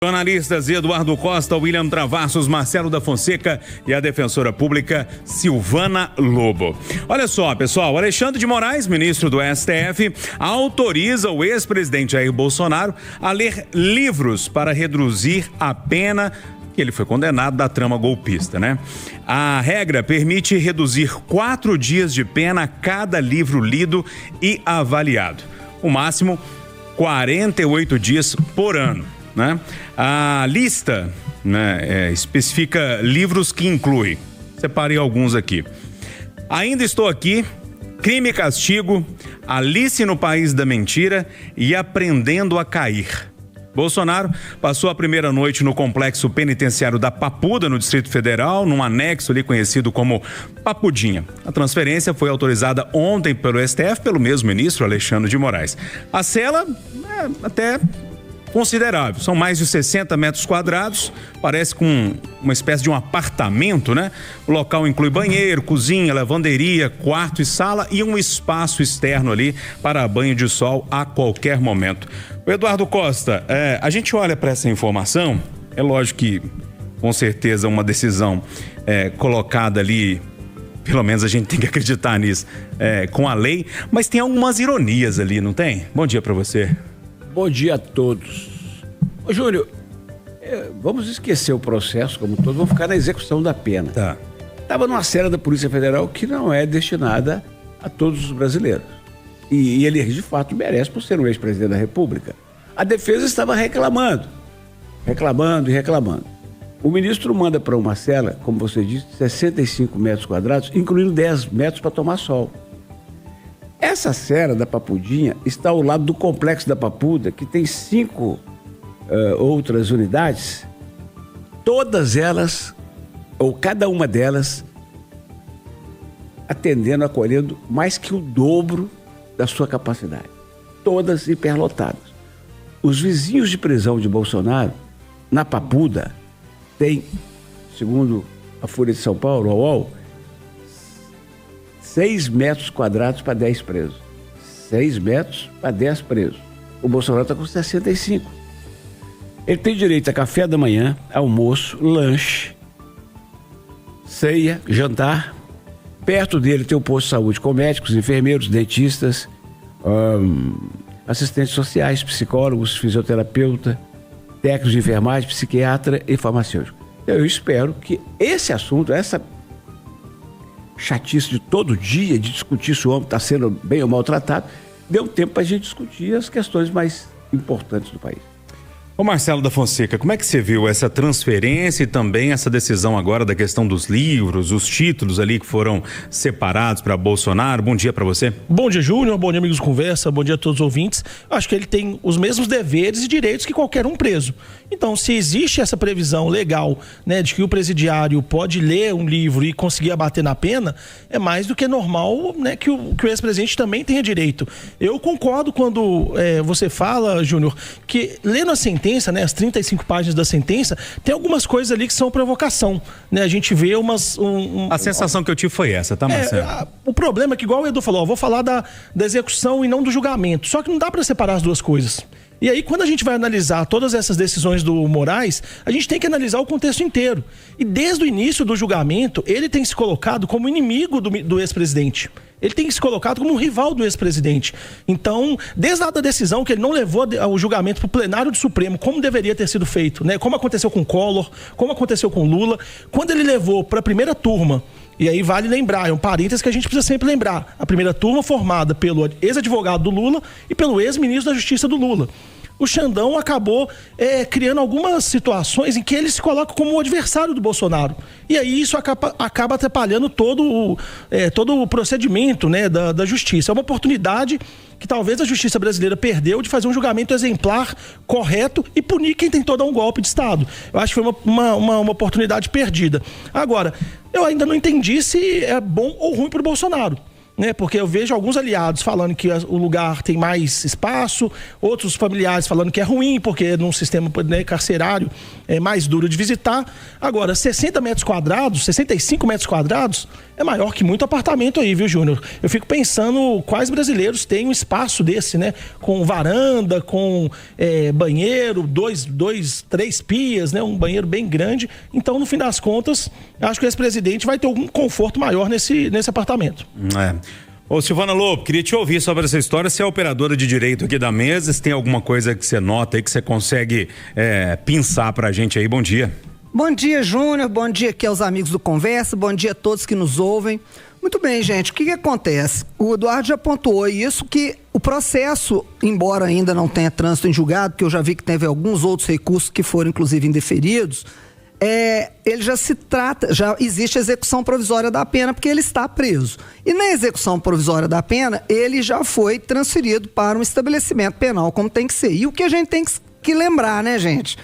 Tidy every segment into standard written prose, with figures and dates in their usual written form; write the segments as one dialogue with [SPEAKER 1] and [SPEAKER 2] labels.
[SPEAKER 1] Jornalistas Eduardo Costa, William Travassos, Marcelo da Fonseca e a defensora pública Silvana Lobo. Olha só, pessoal, Alexandre de Moraes, ministro do STF, autoriza o ex-presidente Jair Bolsonaro a ler livros para reduzir a pena que ele foi condenado da trama golpista, né? A regra permite reduzir 4 dias de pena a cada livro lido e avaliado. O máximo, 48 dias por ano. Né? A lista, né, especifica livros que inclui. Separei alguns aqui. Ainda Estou Aqui, Crime e Castigo, Alice no País da Mentira e Aprendendo a Cair. Bolsonaro passou a primeira noite no complexo penitenciário da Papuda, no Distrito Federal, num anexo ali conhecido como Papudinha. A transferência foi autorizada ontem pelo STF, pelo mesmo ministro Alexandre de Moraes. A cela até considerável, são mais de 60 metros quadrados, parece com uma espécie de um apartamento, né? O local inclui banheiro, cozinha, lavanderia, quarto e sala e um espaço externo ali para banho de sol a qualquer momento. O Eduardo Costa, a gente olha para essa informação, é lógico que com certeza uma decisão colocada ali, pelo menos a gente tem que acreditar nisso, com a lei, mas tem algumas ironias ali, não tem? Bom dia para você.
[SPEAKER 2] Bom dia a todos. Ô Júnior, vamos esquecer o processo como todo, vamos ficar na execução da pena.
[SPEAKER 1] Tá.
[SPEAKER 2] Estava numa cela da Polícia Federal que não é destinada a todos os brasileiros. E ele, de fato, merece por ser um ex-presidente da República. A defesa estava reclamando. O ministro manda para uma cela, como você disse, 65 metros quadrados, incluindo 10 metros para tomar sol. Essa cela da Papudinha está ao lado do complexo da Papuda, que tem 5 outras unidades, todas elas, ou cada uma delas, atendendo, acolhendo mais que o dobro da sua capacidade. Todas hiperlotadas. Os vizinhos de prisão de Bolsonaro, na Papuda, tem, segundo a Folha de São Paulo, a UOL, 6 metros quadrados para 10 presos. 6 metros para 10 presos. O Bolsonaro está com 65. Ele tem direito a café da manhã, almoço, lanche, ceia, jantar. Perto dele tem o posto de saúde com médicos, enfermeiros, dentistas, assistentes sociais, psicólogos, fisioterapeuta, técnicos de enfermagem, psiquiatra e farmacêutico. Eu espero que esse assunto, essa chatice de todo dia, de discutir se o homem está sendo bem ou maltratado, deu tempo para a gente discutir as questões mais importantes do país.
[SPEAKER 1] Ô Marcelo da Fonseca, como é que você viu essa transferência e também essa decisão agora da questão dos livros, os títulos ali que foram separados para Bolsonaro? Bom dia para você.
[SPEAKER 3] Bom dia, Júnior. Bom dia, amigos de conversa. Bom dia a todos os ouvintes. Eu acho que ele tem os mesmos deveres e direitos que qualquer um preso. Então, se existe essa previsão legal, né, de que o presidiário pode ler um livro e conseguir abater na pena, é mais do que normal, né, que o ex-presidente também tenha direito. Eu concordo quando você fala, Júnior, que lendo a sentença, né, as 35 páginas da sentença, tem algumas coisas ali que são provocação, né? A gente vê a
[SPEAKER 1] sensação que eu tive foi essa, tá, Marcelo?
[SPEAKER 3] O problema é que, igual o Edu falou, vou falar da execução e não do julgamento, só que não dá para separar as duas coisas. E aí, quando a gente vai analisar todas essas decisões do Moraes, a gente tem que analisar o contexto inteiro. E desde o início do julgamento, ele tem se colocado como inimigo do ex-presidente. Ele tem se colocado como um rival do ex-presidente. Então, desde a decisão que ele não levou o julgamento para o plenário do Supremo, como deveria ter sido feito, né? Como aconteceu com Collor, como aconteceu com Lula, quando ele levou para a primeira turma, e aí vale lembrar, é um parênteses que a gente precisa sempre lembrar, a primeira turma formada pelo ex-advogado do Lula e pelo ex-ministro da Justiça do Lula. O Xandão acabou criando algumas situações em que ele se coloca como o adversário do Bolsonaro. E aí isso acaba atrapalhando todo o procedimento, né, da justiça. É uma oportunidade que talvez a justiça brasileira perdeu de fazer um julgamento exemplar, correto e punir quem tentou dar um golpe de Estado. Eu acho que foi uma oportunidade perdida. Agora, eu ainda não entendi se é bom ou ruim para o Bolsonaro. né? Porque eu vejo alguns aliados falando que o lugar tem mais espaço, outros familiares falando que é ruim, porque num sistema, né, carcerário é mais duro de visitar. Agora, 60 metros quadrados, 65 metros quadrados, é maior que muito apartamento aí, viu, Júnior? Eu fico pensando quais brasileiros têm um espaço desse, né? Com varanda, com banheiro, três pias, né? Um banheiro bem grande. Então, no fim das contas, acho que esse presidente vai ter um conforto maior nesse apartamento.
[SPEAKER 1] Ô, Silvana Lobo, queria te ouvir sobre essa história. Você é operadora de direito aqui da mesa, se tem alguma coisa que você nota aí, que você consegue pinçar pra gente aí. Bom dia.
[SPEAKER 4] Bom dia, Júnior. Bom dia aqui aos amigos do Conversa. Bom dia a todos que nos ouvem. Muito bem, gente. O que acontece? O Eduardo já pontuou isso, que o processo, embora ainda não tenha trânsito em julgado, que eu já vi que teve alguns outros recursos que foram, inclusive, indeferidos, ele já existe execução provisória da pena, porque ele está preso. E na execução provisória da pena, ele já foi transferido para um estabelecimento penal, como tem que ser. E o que a gente tem que lembrar, né, gente?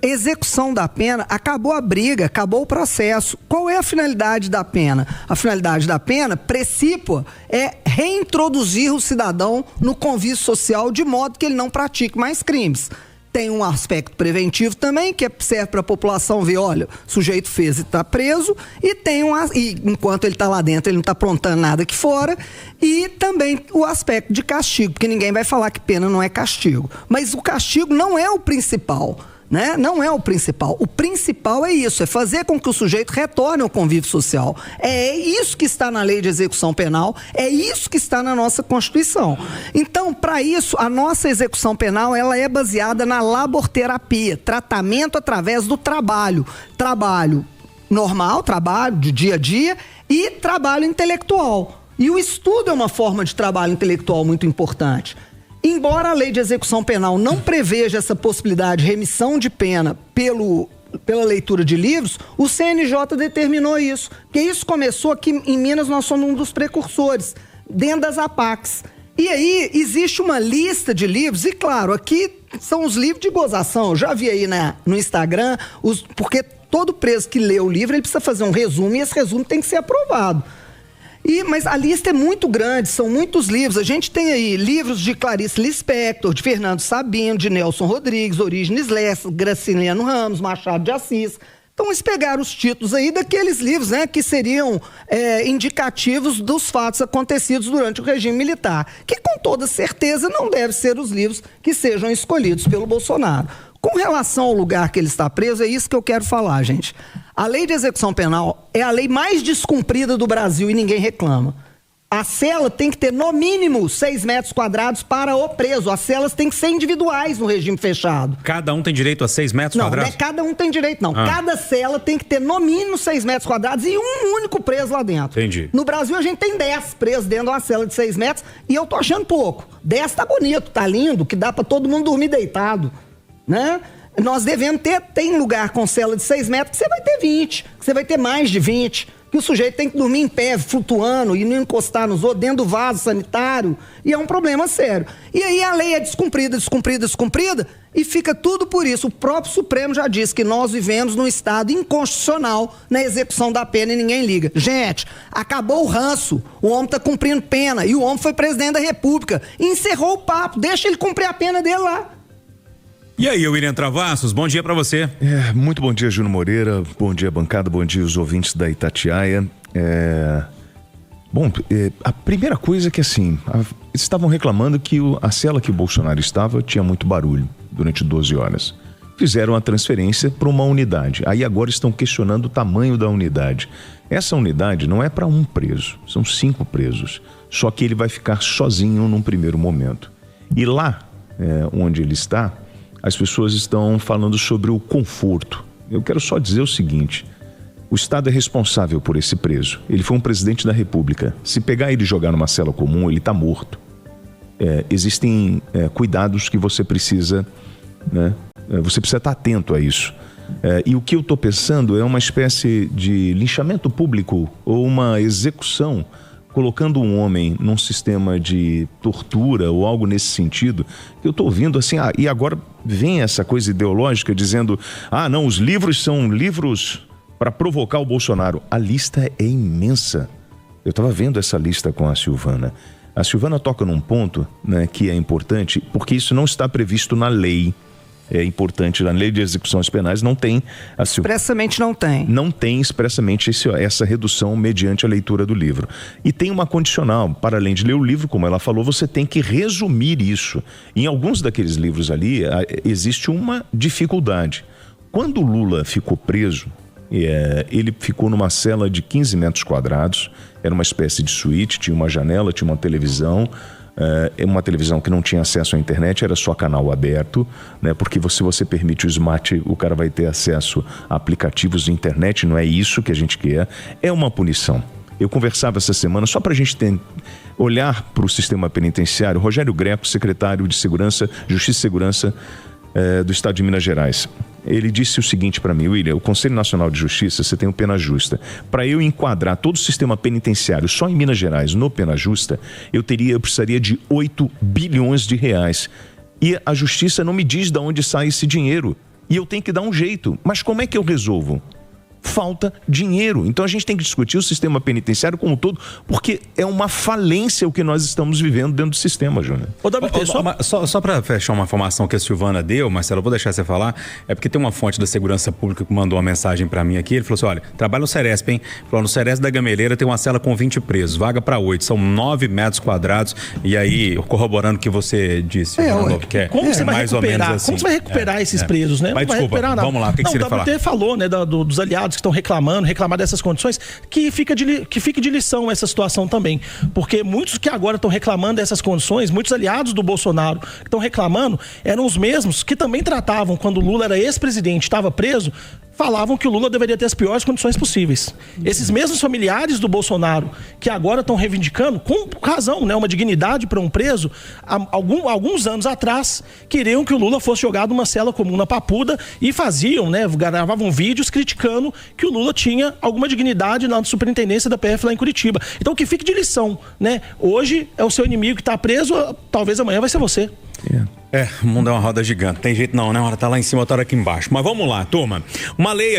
[SPEAKER 4] Execução da pena, acabou a briga, acabou o processo. Qual é a finalidade da pena? A finalidade da pena, precípua, é reintroduzir o cidadão no convívio social de modo que ele não pratique mais crimes. Tem um aspecto preventivo também, que serve para a população ver, olha, o sujeito fez e está preso, e enquanto ele está lá dentro, ele não está aprontando nada aqui fora, e também o aspecto de castigo, porque ninguém vai falar que pena não é castigo. Mas o castigo não é o principal, né? Não é o principal. O principal é isso, é fazer com que o sujeito retorne ao convívio social. É isso que está na lei de execução penal, é isso que está na nossa Constituição. Então, para isso, a nossa execução penal, ela é baseada na laborterapia, tratamento através do trabalho. Trabalho normal, trabalho de dia a dia, e trabalho intelectual. E o estudo é uma forma de trabalho intelectual muito importante. Embora a lei de execução penal não preveja essa possibilidade de remissão de pena pela leitura de livros, o CNJ determinou isso. Porque isso começou aqui em Minas, nós somos um dos precursores, dentro das APACs. E aí existe uma lista de livros, e claro, aqui são os livros de gozação. Eu já vi aí no Instagram, porque todo preso que lê o livro, ele precisa fazer um resumo, e esse resumo tem que ser aprovado. Mas a lista é muito grande, são muitos livros. A gente tem aí livros de Clarice Lispector, de Fernando Sabino, de Nelson Rodrigues, Orígenes Lessa, Graciliano Ramos, Machado de Assis. Então eles pegaram os títulos aí daqueles livros, né, que seriam indicativos dos fatos acontecidos durante o regime militar, que com toda certeza não devem ser os livros que sejam escolhidos pelo Bolsonaro. Com relação ao lugar que ele está preso, é isso que eu quero falar, gente. A lei de execução penal é a lei mais descumprida do Brasil e ninguém reclama. A cela tem que ter no mínimo 6 metros quadrados para o preso. As celas têm que ser individuais no regime fechado.
[SPEAKER 1] Cada um tem direito a 6 metros quadrados?
[SPEAKER 4] Não, cada um tem direito, não. Cada cela tem que ter no mínimo 6 metros quadrados e um único preso lá dentro.
[SPEAKER 1] Entendi.
[SPEAKER 4] No Brasil a gente tem 10 presos dentro de uma cela de 6 metros e eu tô achando pouco. 10 tá bonito, tá lindo, que dá para todo mundo dormir deitado, né? Nós devemos tem lugar com cela de 6 metros que você vai ter 20, que você vai ter mais de 20, que o sujeito tem que dormir em pé, flutuando e não encostar nos outros, dentro do vaso sanitário, e é um problema sério. E aí a lei é descumprida e fica tudo por isso. O próprio Supremo já disse que nós vivemos num estado inconstitucional na execução da pena e ninguém liga. Gente, acabou o ranço, o homem tá cumprindo pena e o homem foi presidente da República, e encerrou o papo, deixa ele cumprir a pena dele lá.
[SPEAKER 1] E aí, William Travassos, bom dia pra você.
[SPEAKER 5] Muito bom dia, Júnior Moreira, bom dia, bancada, bom dia, os ouvintes da Itatiaia. A primeira coisa é que assim, eles estavam reclamando que a cela que o Bolsonaro estava tinha muito barulho durante 12 horas. Fizeram a transferência para uma unidade, aí agora estão questionando o tamanho da unidade. Essa unidade não é para um preso, são 5 presos, só que ele vai ficar sozinho num primeiro momento. E lá, onde ele está, as pessoas estão falando sobre o conforto. Eu quero só dizer o seguinte: o Estado é responsável por esse preso. Ele foi um presidente da República. Se pegar ele e jogar numa cela comum, ele está morto. Existem cuidados que você precisa, né? Você precisa estar atento a isso. E o que eu estou pensando é uma espécie de linchamento público ou uma execução, colocando um homem num sistema de tortura ou algo nesse sentido, que eu estou ouvindo assim, e agora vem essa coisa ideológica dizendo, não, os livros são livros para provocar o Bolsonaro. A lista é imensa. Eu estava vendo essa lista com a Silvana. A Silvana toca num ponto, né, que é importante, porque isso não está previsto na lei. É importante, na lei de execuções penais não tem...
[SPEAKER 4] Expressamente não tem.
[SPEAKER 5] Não tem expressamente essa redução mediante a leitura do livro. E tem uma condicional, para além de ler o livro, como ela falou, você tem que resumir isso. Em alguns daqueles livros ali, existe uma dificuldade. Quando o Lula ficou preso, ele ficou numa cela de 15 metros quadrados, era uma espécie de suíte, tinha uma janela, tinha uma televisão que não tinha acesso à internet, era só canal aberto, né? Porque se você permite o smart, o cara vai ter acesso a aplicativos de internet, não é isso que a gente quer, é uma punição. Eu conversava essa semana, só para a gente olhar para o sistema penitenciário, Rogério Greco, secretário de Justiça e Segurança do Estado de Minas Gerais. Ele disse o seguinte para mim: William, o Conselho Nacional de Justiça, você tem o Pena Justa. Para eu enquadrar todo o sistema penitenciário só em Minas Gerais no Pena Justa, eu precisaria de 8 bilhões de reais. E a Justiça não me diz de onde sai esse dinheiro. E eu tenho que dar um jeito. Mas como é que eu resolvo? Falta dinheiro. Então a gente tem que discutir o sistema penitenciário como um todo, porque é uma falência o que nós estamos vivendo dentro do sistema, Júnior.
[SPEAKER 1] Só para fechar uma informação que a Silvana deu, Marcelo, eu vou deixar você falar, é porque tem uma fonte da segurança pública que mandou uma mensagem para mim aqui, ele falou assim: olha, trabalha no Ceresp, hein? Falou, no Ceresp da Gameleira tem uma cela com 20 presos, vaga para 8, são 9 metros quadrados, e aí, corroborando o que você disse,
[SPEAKER 3] como você vai recuperar? Assim, como você vai recuperar esses presos, né?
[SPEAKER 1] Mas desculpa, vamos lá, o que você queria falar?
[SPEAKER 3] O WT falou, né, dos aliados que estão reclamar dessas condições, que fique de lição essa situação também, porque muitos que agora estão reclamando dessas condições, muitos aliados do Bolsonaro que estão reclamando, eram os mesmos que também tratavam, quando o Lula era ex-presidente, estava preso, falavam que o Lula deveria ter as piores condições possíveis. Esses mesmos familiares do Bolsonaro, que agora estão reivindicando, com razão, né, uma dignidade para um preso, alguns anos atrás, queriam que o Lula fosse jogado numa cela comum na Papuda e faziam, né, gravavam vídeos criticando que o Lula tinha alguma dignidade na superintendência da PF lá em Curitiba. Então que fique de lição, né? Hoje é o seu inimigo que está preso, talvez amanhã vai ser você.
[SPEAKER 1] O mundo é uma roda gigante. Tem jeito não, né? Uma hora tá lá em cima, outra hora aqui embaixo. Mas vamos lá, turma. Uma lei